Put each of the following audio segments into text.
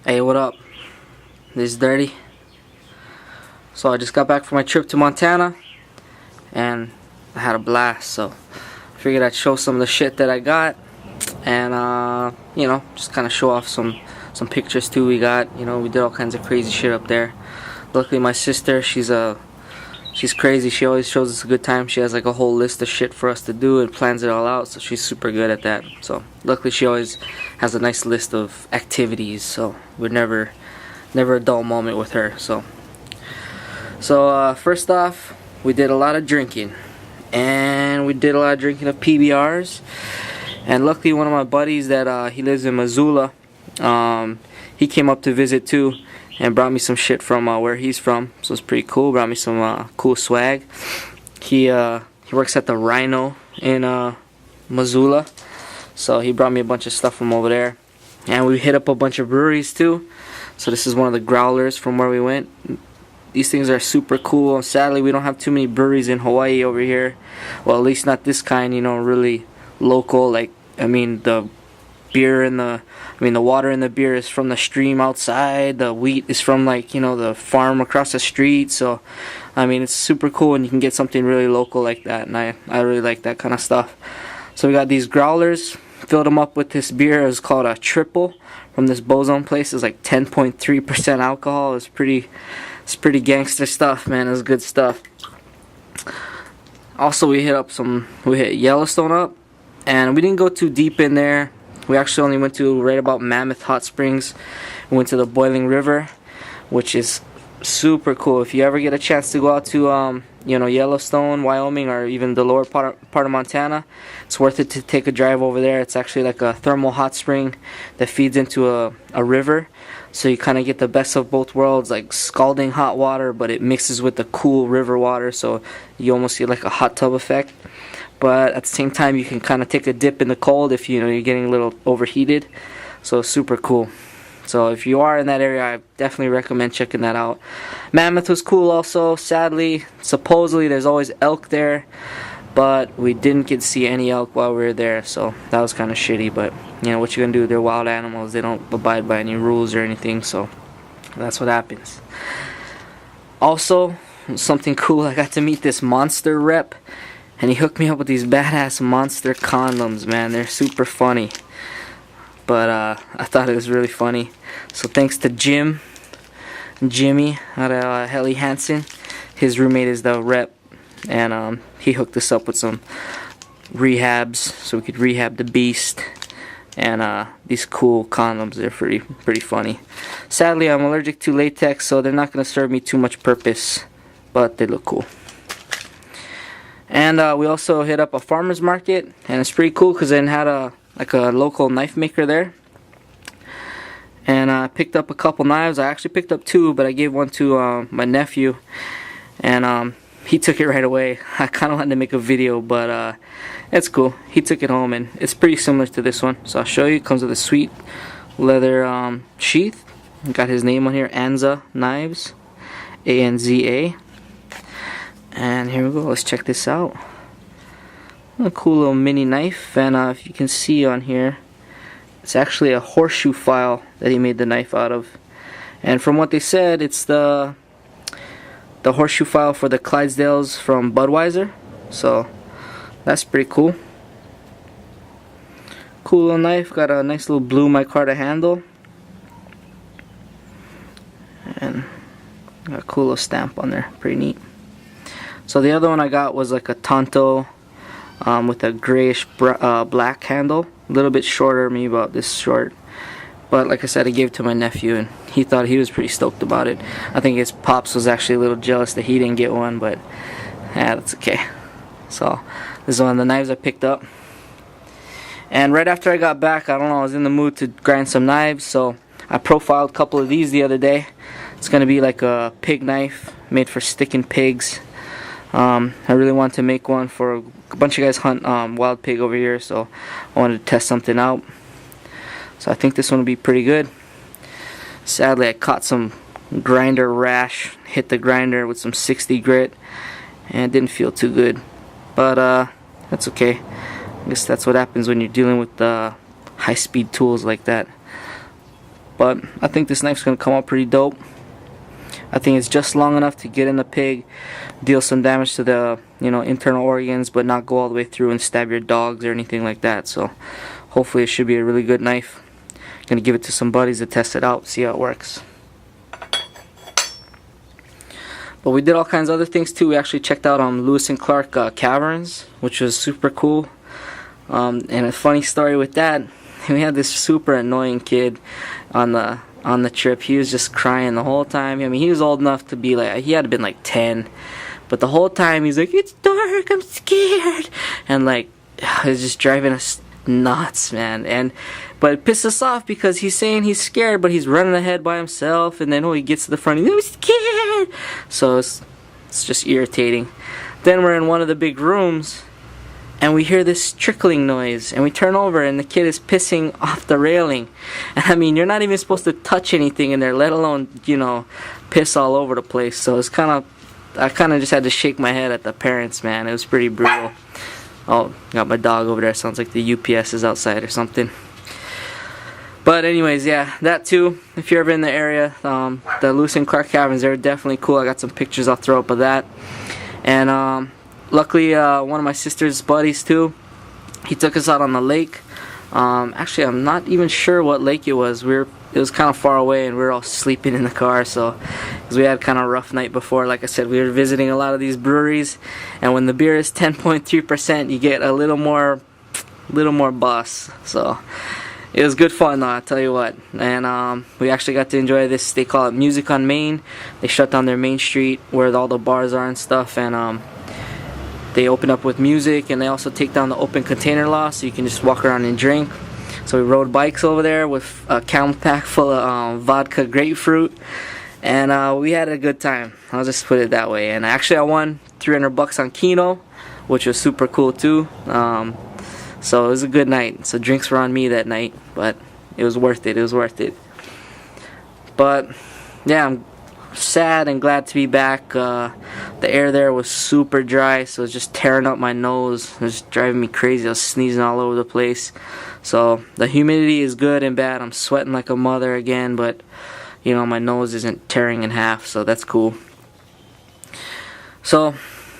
Hey, what up? This is Dirty. So I just got back from my trip to Montana and I had a blast, so I figured I'd show some of the shit that I got and you know, just kind of show off some pictures too. We did all kinds of crazy shit up there. Luckily my sister, she's crazy. She always shows us a good time. She has like a whole list of shit for us to do and plans it all out, so she's super good at that. So luckily she always has a nice list of activities, so we're never a dull moment with her. So first off, we did a lot of drinking, and we did a lot of drinking of PBRs. And luckily one of my buddies that he lives in Missoula, he came up to visit too and brought me some shit from where he's from, so it's pretty cool. Brought me some cool swag. He works at the Rhino in Missoula, so he brought me a bunch of stuff from over there. And we hit up a bunch of breweries too. So this is one of the growlers from where we went. These things are super cool. Sadly, we don't have too many breweries in Hawaii over here. Well, at least not this kind, you know, really local. Like, I mean, the water in the beer is from the stream outside. The wheat is from, like, you know, the farm across the street. So, I mean, it's super cool and you can get something really local like that. And I really like that kind of stuff. So we got these growlers. Filled them up with this beer. It's called a triple from this Boson place. It's like 10.3% alcohol. It's pretty gangster stuff, man. It's good stuff. Also, we hit Yellowstone up, and we didn't go too deep in there. We actually only went to right about Mammoth Hot Springs. We went to the Boiling River, which is super cool. If you ever get a chance to go out to you know, Yellowstone, Wyoming, or even the lower part of Montana, it's worth it to take a drive over there. It's actually like a thermal hot spring that feeds into a river, so you kind of get the best of both worlds, like scalding hot water, but it mixes with the cool river water, so you almost get like a hot tub effect. But at the same time, you can kind of take a dip in the cold if you know you're getting a little overheated. So super cool. So if you are in that area, I definitely recommend checking that out. Mammoth was cool also. Sadly, supposedly there's always elk there, but we didn't get to see any elk while we were there, so that was kind of shitty. But you know what you gonna do? They're wild animals. They don't abide by any rules or anything, so that's what happens. Also, something cool, I got to meet this Monster rep, and he hooked me up with these badass Monster condoms, man. They're super funny. But I thought it was really funny. So thanks to Jimmy out of Helly Hansen. His roommate is the rep, and he hooked us up with some rehabs so we could rehab the beast. And these cool condoms, they're pretty funny. Sadly, I'm allergic to latex, so they're not going to serve me too much purpose, but they look cool. And we also hit up a farmer's market, and it's pretty cool because it had a local knife maker there. And I picked up a couple knives. I actually picked up two, but I gave one to my nephew, and he took it right away. I kind of wanted to make a video, but it's cool. He took it home, and it's pretty similar to this one. So I'll show you. It comes with a sweet leather sheath. Got his name on here, Anza Knives, A-N-Z-A. And here we go. Let's check this out. A cool little mini knife, and if you can see on here, it's actually a horseshoe file that he made the knife out of. And from what they said, it's the horseshoe file for the Clydesdales from Budweiser. So that's pretty cool. Cool little knife. Got a nice little blue micarta handle, and got a cool little stamp on there. Pretty neat. So the other one I got was like a Tonto with a grayish black handle, a little bit shorter, maybe about this short. But like I said, I gave it to my nephew, and he thought he was pretty stoked about it. I think his pops was actually a little jealous that he didn't get one, but yeah, that's okay. So this is one of the knives I picked up. And right after I got back, I don't know, I was in the mood to grind some knives, so I profiled a couple of these the other day. It's gonna be like a pig knife made for sticking pigs. I really wanted to make one for a bunch of guys hunt wild pig over here, so I wanted to test something out. So I think this one will be pretty good. Sadly, I caught some grinder rash, hit the grinder with some 60 grit, and it didn't feel too good. But that's okay. I guess that's what happens when you're dealing with high-speed tools like that. But I think this knife's gonna come out pretty dope. I think it's just long enough to get in the pig, deal some damage to the internal organs, but not go all the way through and stab your dogs or anything like that. So hopefully it should be a really good knife. Gonna give it to some buddies to test it out, see how it works. But we did all kinds of other things too. We actually checked out Lewis and Clark caverns, which was super cool. And a funny story with that, we had this super annoying kid on the trip. He was just crying the whole time. I mean, he was old enough to be like, he had to been like 10, but the whole time he's like, "It's dark, I'm scared," and like, it was just driving us nuts, man. But it pissed us off because he's saying he's scared, but he's running ahead by himself, and then when he gets to the front, he's, "I'm scared." So it's just irritating. Then we're in one of the big rooms, and we hear this trickling noise, and we turn over, and the kid is pissing off the railing. And I mean, you're not even supposed to touch anything in there, let alone piss all over the place. So it's I kind of just had to shake my head at the parents, man. It was pretty brutal. Oh, got my dog over there. Sounds like the UPS is outside or something. But anyways, yeah, that too. If you're ever in the area, the Lewis and Clark caverns, they're definitely cool. I got some pictures I'll throw up of that. And luckily, one of my sister's buddies too, he took us out on the lake. Actually, I'm not even sure what lake it was. It was kind of far away, and we were all sleeping in the car. So, because we had kind of a rough night before. Like I said, we were visiting a lot of these breweries, and when the beer is 10.3%, you get a little more buzz. So it was good fun, though, I'll tell you what. And we actually got to enjoy this. They call it Music on Main. They shut down their main street where all the bars are and stuff, and they open up with music, and they also take down the open container law, so you can just walk around and drink. So we rode bikes over there with a camel pack full of vodka grapefruit, and we had a good time. I'll just put it that way. And actually, I won $300 on Keno, which was super cool too. So it was a good night. So drinks were on me that night, but it was worth it. It was worth it. But yeah, I'm sad and glad to be back. The air there was super dry, so it was just tearing up my nose. It was driving me crazy. I was sneezing all over the place. So the humidity is good and bad. I'm sweating like a mother again, but my nose isn't tearing in half, so that's cool. So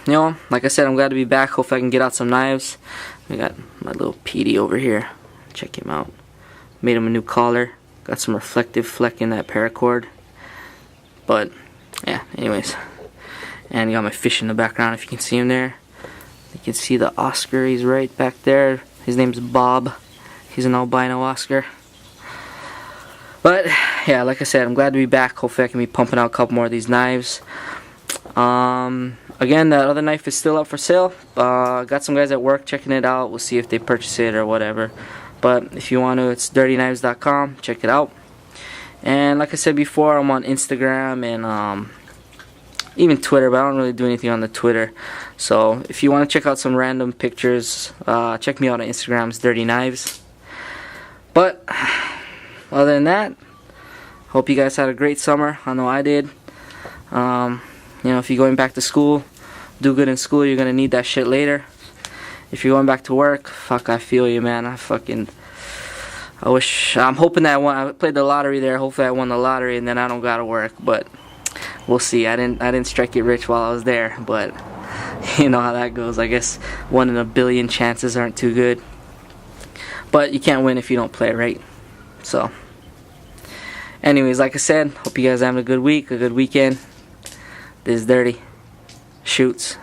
like I said, I'm glad to be back. Hopefully I can get out some knives. We got my little Petey over here. Check him out. Made him a new collar. Got some reflective fleck in that paracord. But yeah, anyways. And got my fish in the background, if you can see him there. You can see the Oscar, he's right back there. His name's Bob. He's an albino Oscar. But yeah, like I said, I'm glad to be back. Hopefully I can be pumping out a couple more of these knives. Again, that other knife is still up for sale. Got some guys at work checking it out. We'll see if they purchase it or whatever. But if you want to, it's dirteknives.com. Check it out. And like I said before, I'm on Instagram and even Twitter, but I don't really do anything on the Twitter. So if you want to check out some random pictures, check me out on Instagram. It's Dirty Knives. But other than that, hope you guys had a great summer. I know I did. If you're going back to school, do good in school. You're gonna need that shit later. If you're going back to work, fuck, I feel you, man. I'm hoping that I played the lottery there. Hopefully I won the lottery and then I don't gotta work. But we'll see. I didn't strike it rich while I was there, but you know how that goes. I guess 1 in a billion chances aren't too good. But you can't win if you don't play, right? So, anyways, like I said, hope you guys are having a good week, a good weekend. This is Dirty. Shoots.